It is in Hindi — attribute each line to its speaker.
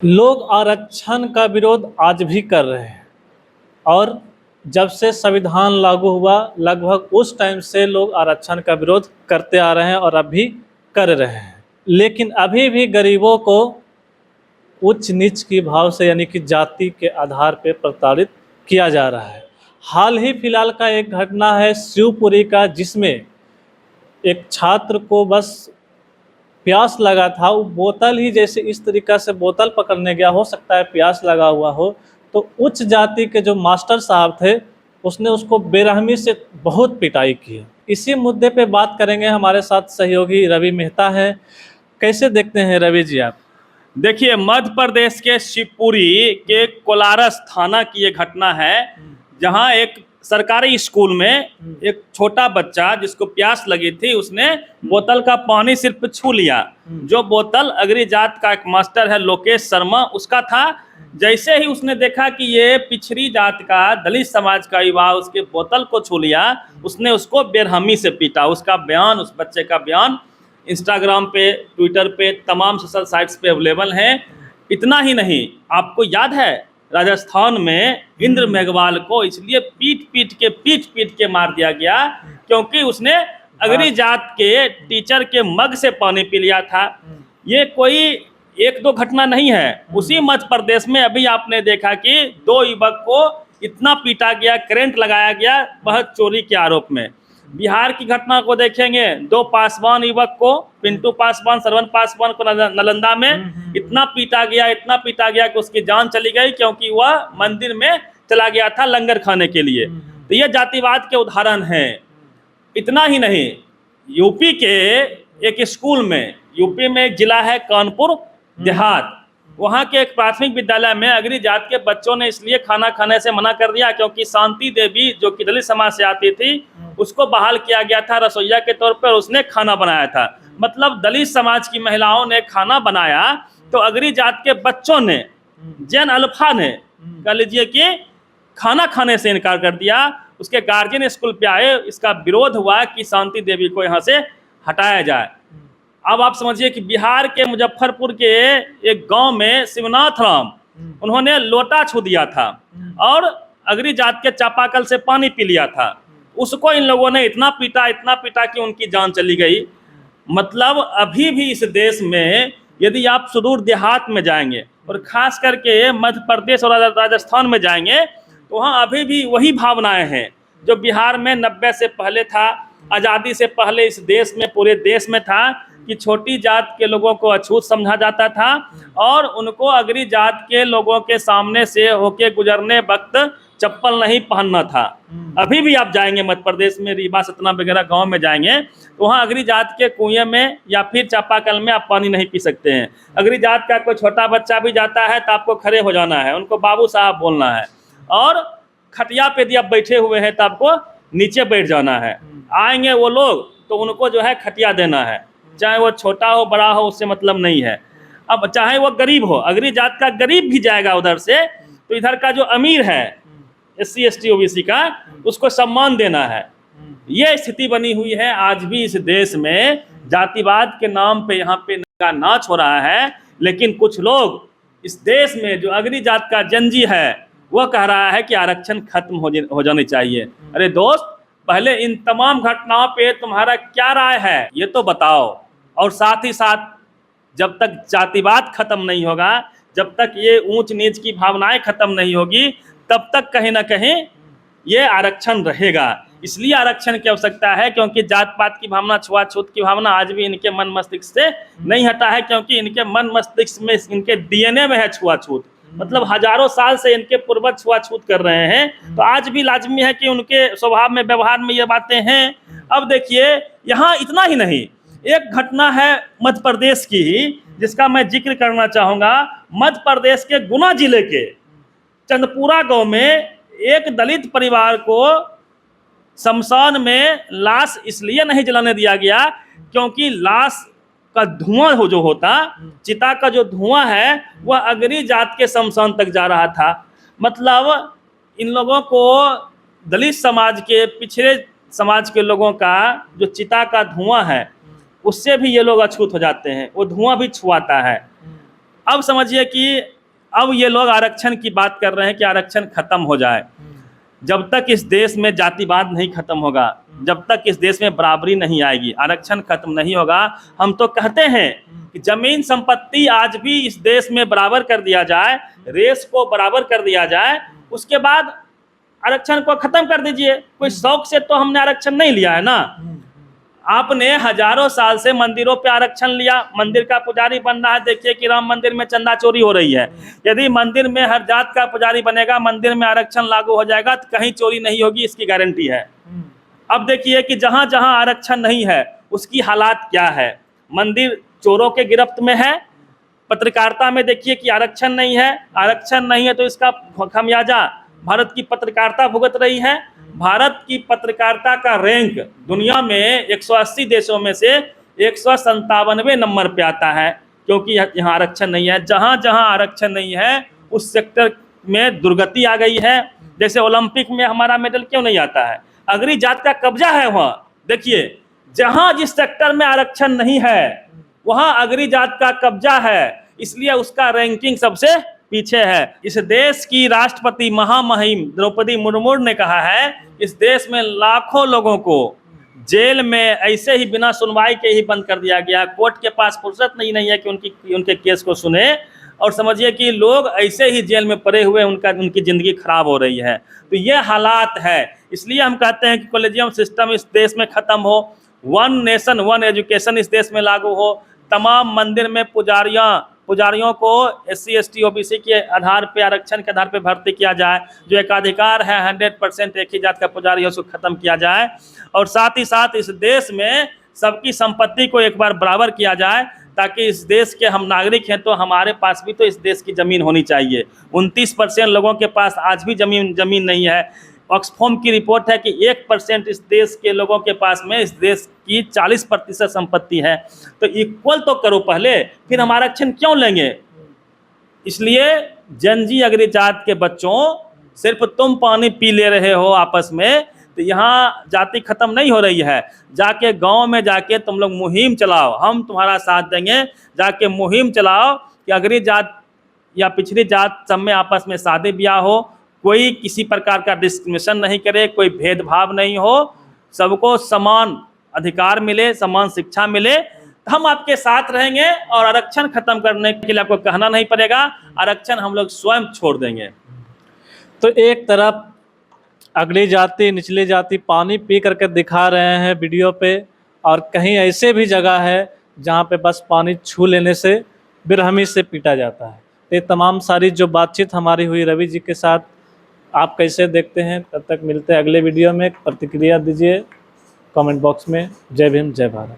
Speaker 1: लोग आरक्षण का विरोध आज भी कर रहे हैं और जब से संविधान लागू हुआ लगभग उस टाइम से लोग आरक्षण का विरोध करते आ रहे हैं और अभी कर रहे हैं। लेकिन अभी भी गरीबों को उच्च नीच की भाव से यानी कि जाति के आधार पर प्रताड़ित किया जा रहा है। हाल ही फिलहाल का एक घटना है शिवपुरी का, जिसमें एक छात्र को बस प्यास लगा था, वो बोतल ही जैसे इस तरीक़ा से बोतल पकड़ने गया, हो सकता है प्यास लगा हुआ हो, तो उच्च जाति के जो मास्टर साहब थे उसने उसको बेरहमी से बहुत पिटाई की है। इसी मुद्दे पे बात करेंगे, हमारे साथ सहयोगी रवि मेहता हैं। कैसे देखते हैं रवि जी आप?
Speaker 2: देखिए, मध्य प्रदेश के शिवपुरी के कोलारस थाना की ये घटना है, जहां एक सरकारी स्कूल में एक छोटा बच्चा जिसको प्यास लगी थी, उसने बोतल का पानी सिर्फ छू लिया। जो बोतल अगरी जात का एक मास्टर है लोकेश शर्मा, उसका था। जैसे ही उसने देखा कि ये पिछड़ी जात का दलित समाज का युवा उसके बोतल को छू लिया, उसने उसको बेरहमी से पीटा। उसका बयान, उस बच्चे का बयान इंस्टाग्राम पे, ट्विटर पे, तमाम सोशल साइट्स पे अवेलेबल हैं। इतना ही नहीं, आपको याद है राजस्थान में इंद्र मेघवाल को इसलिए पीट पीट के मार दिया गया क्योंकि उसने अगरी जात के टीचर के मग से पानी पी लिया था। ये कोई एक दो घटना नहीं है। उसी मध्य प्रदेश में अभी आपने देखा कि दो युवक को इतना पीटा गया, करंट लगाया गया, वह चोरी के आरोप में। बिहार की घटना को देखेंगे, दो पासवान युवक को, पिंटू पासवान, श्रवण पासवान को नालंदा में इतना पीटा गया कि उसकी जान चली गई, क्योंकि वह मंदिर में चला गया था लंगर खाने के लिए। तो ये जातिवाद के उदाहरण हैं। इतना ही नहीं, यूपी के एक स्कूल में, यूपी में एक जिला है कानपुर देहात, वहाँ के एक प्राथमिक विद्यालय में अगरी जात के बच्चों ने इसलिए खाना खाने से मना कर दिया क्योंकि शांति देवी जो कि दलित समाज से आती थी, उसको बहाल किया गया था रसोइया के तौर पर। उसने खाना बनाया था। मतलब दलित समाज की महिलाओं ने खाना बनाया, तो अगरी जात के बच्चों ने, जैन अल्फा ने, कह लीजिए कि खाना खाने से इनकार कर दिया। उसके गार्जियन स्कूल पे आए, इसका विरोध हुआ कि शांति देवी को यहाँ से हटाया जाए। अब आप समझिए कि बिहार के मुजफ्फरपुर के एक गांव में शिवनाथ राम, उन्होंने लोटा छू दिया था और अगरी जात के चापाकल से पानी पी लिया था। उसको इन लोगों ने इतना पीटा कि उनकी जान चली गई। मतलब अभी भी इस देश में यदि आप सुदूर देहात में जाएंगे और खास करके मध्य प्रदेश और राजस्थान में जाएंगे, तो वहाँ अभी भी वही भावनाएं हैं जो बिहार में 90 से पहले था, आज़ादी से पहले इस देश में, पूरे देश में था, कि छोटी जात के लोगों को अछूत समझा जाता था और उनको अगरी जात के लोगों के सामने से होके गुजरने वक्त चप्पल नहीं पहनना था। अभी भी आप जाएंगे मध्य प्रदेश में, रीवा, सतना वगैरह गांव में जाएंगे, तो वहाँ अगरी जात के कुएं में या फिर चापाकल में आप पानी नहीं पी सकते हैं। अगरी जात का कोई छोटा बच्चा भी जाता है तो आपको खड़े हो जाना है, उनको बाबू साहब बोलना है, और खटिया पे यदि आप बैठे हुए हैं तो आपको नीचे बैठ जाना है। आएंगे वो लोग तो उनको जो है खटिया देना है, चाहे वो छोटा हो बड़ा हो, उससे मतलब नहीं है। अब चाहे वो गरीब हो, अगरी जात का गरीब भी जाएगा उधर से, तो इधर का जो अमीर है SC ST OBC का, उसको सम्मान देना है। ये स्थिति बनी हुई है आज भी इस देश में। जातिवाद के नाम पे यहाँ पे नाच हो रहा है, लेकिन कुछ लोग इस देश में, जो अगरी जात का जनजी है, वह कह रहा है कि आरक्षण खत्म हो जानी चाहिए। अरे दोस्त, पहले इन तमाम घटनाओं पे तुम्हारा क्या राय है ये तो बताओ। और साथ ही साथ जब तक जातिवाद खत्म नहीं होगा, जब तक ये ऊंच नीच की भावनाएं खत्म नहीं होगी, तब तक कहीं ना कहीं ये आरक्षण रहेगा। इसलिए आरक्षण की आवश्यकता है क्योंकि जात पात की भावना, छुआछूत की भावना आज भी इनके मन मस्तिष्क से नहीं हटा है, क्योंकि इनके मन मस्तिष्क में, इनके DNA में है छुआछूत। मतलब हजारों साल से इनके पूर्वज छुआछूत कर रहे हैं, तो आज भी लाजमी है कि उनके स्वभाव में, व्यवहार में ये बातें हैं। अब देखिए, यहाँ इतना ही नहीं, एक घटना है मध्य प्रदेश की ही जिसका मैं जिक्र करना चाहूँगा। मध्य प्रदेश के गुना जिले के चंदपुरा गांव में एक दलित परिवार को शमशान में लाश इसलिए नहीं जलाने दिया गया क्योंकि लाश का धुआं हो जो होता, चिता का जो धुआं है, वह अगरी जात के शमशान तक जा रहा था। मतलब इन लोगों को, दलित समाज के, पिछड़े समाज के लोगों का जो चिता का धुआं है, उससे भी ये लोग अछूत हो जाते हैं। वो धुआं भी छुआता है। अब समझिए कि अब ये लोग आरक्षण की बात कर रहे हैं कि आरक्षण खत्म हो जाए। जब तक इस देश में जातिवाद नहीं खत्म होगा, जब तक इस देश में बराबरी नहीं आएगी, आरक्षण खत्म नहीं होगा। हम तो कहते हैं कि जमीन संपत्ति आज भी इस देश में बराबर कर दिया जाए, रेस को बराबर कर दिया जाए, उसके बाद आरक्षण को खत्म कर दीजिए। कोई शौक से तो हमने आरक्षण नहीं लिया है ना। आपने हजारों साल से मंदिरों पे आरक्षण लिया, मंदिर का पुजारी बन रहा है, देखिए कि राम मंदिर में चंदा चोरी हो रही है। यदि मंदिर में हर जात का पुजारी बनेगा, मंदिर में आरक्षण लागू हो जाएगा, तो कहीं चोरी नहीं होगी, इसकी गारंटी है। अब देखिए कि जहां जहां आरक्षण नहीं है उसकी हालात क्या है। मंदिर चोरों के गिरफ्त में है, पत्रकारिता में देखिए कि आरक्षण नहीं है, आरक्षण नहीं है तो इसका खमियाजा भारत की पत्रकारिता भुगत रही है। भारत की पत्रकारिता का रैंक दुनिया में 180 देशों में से 197वें नंबर पे आता है, क्योंकि यहाँ आरक्षण नहीं है। जहाँ जहाँ आरक्षण नहीं है उस सेक्टर में दुर्गति आ गई है। जैसे ओलंपिक में हमारा मेडल क्यों नहीं आता है, अगरी जात का कब्जा है वहाँ। देखिए जहाँ जिस सेक्टर में आरक्षण नहीं है वहाँ अगरी जात का कब्जा है, इसलिए उसका रैंकिंग सबसे पीछे है। इस देश की राष्ट्रपति महामहिम द्रौपदी मुर्मू ने कहा है, इस देश में लाखों लोगों को जेल में ऐसे ही बिना सुनवाई के ही बंद कर दिया गया। कोर्ट के पास फुर्सत नहीं है कि उनके केस को सुने, और समझिए कि लोग ऐसे ही जेल में पड़े हुए उनकी ज़िंदगी खराब हो रही है। तो ये हालात है, इसलिए हम कहते हैं कि कॉलेजियम सिस्टम इस देश में ख़त्म हो, वन नेशन वन एजुकेशन इस देश में लागू हो, तमाम मंदिर में पुजारियों को SC ST OBC के आधार पे, आरक्षण के आधार पे भर्ती किया जाए। जो एकाधिकार है 100% एक ही जात का पुजारी है उसको ख़त्म किया जाए, और साथ ही साथ इस देश में सबकी संपत्ति को एक बार बराबर किया जाए, ताकि इस देश के हम नागरिक हैं तो हमारे पास भी तो इस देश की ज़मीन होनी चाहिए। 29% लोगों के पास आज भी ज़मीन नहीं है। ऑक्सफोम की रिपोर्ट है कि 1% इस देश के लोगों के पास में इस देश की 40% संपत्ति है। तो इक्वल तो करो पहले, फिर हम आरक्षण क्यों लेंगे। इसलिए जनजी अगरी जात के बच्चों, सिर्फ तुम पानी पी ले रहे हो आपस में, तो यहाँ जाति खत्म नहीं हो रही है। जाके गांव में जाके तुम लोग मुहिम चलाओ, हम तुम्हारा साथ देंगे। जाके मुहिम चलाओ कि अगरी जात या पिछड़ी जात सब में आपस में शादी ब्याह हो, कोई किसी प्रकार का डिस्क्रिमिनेशन नहीं करे, कोई भेदभाव नहीं हो, सबको समान अधिकार मिले, समान शिक्षा मिले, तो हम आपके साथ रहेंगे। और आरक्षण खत्म करने के लिए आपको कहना नहीं पड़ेगा, आरक्षण हम लोग स्वयं छोड़ देंगे।
Speaker 1: तो एक तरफ अगली जाति निचली जाति पानी पी करके दिखा रहे हैं वीडियो पे, और कहीं ऐसे भी जगह है जहाँ पे बस पानी छू लेने से बेरहमी से पीटा जाता है। तो ये तमाम सारी जो बातचीत हमारी हुई रवि जी के साथ, आप कैसे देखते हैं। तब तक मिलते हैं अगले वीडियो में, प्रतिक्रिया दीजिए कमेंट बॉक्स में। जय भीम, जय भारत।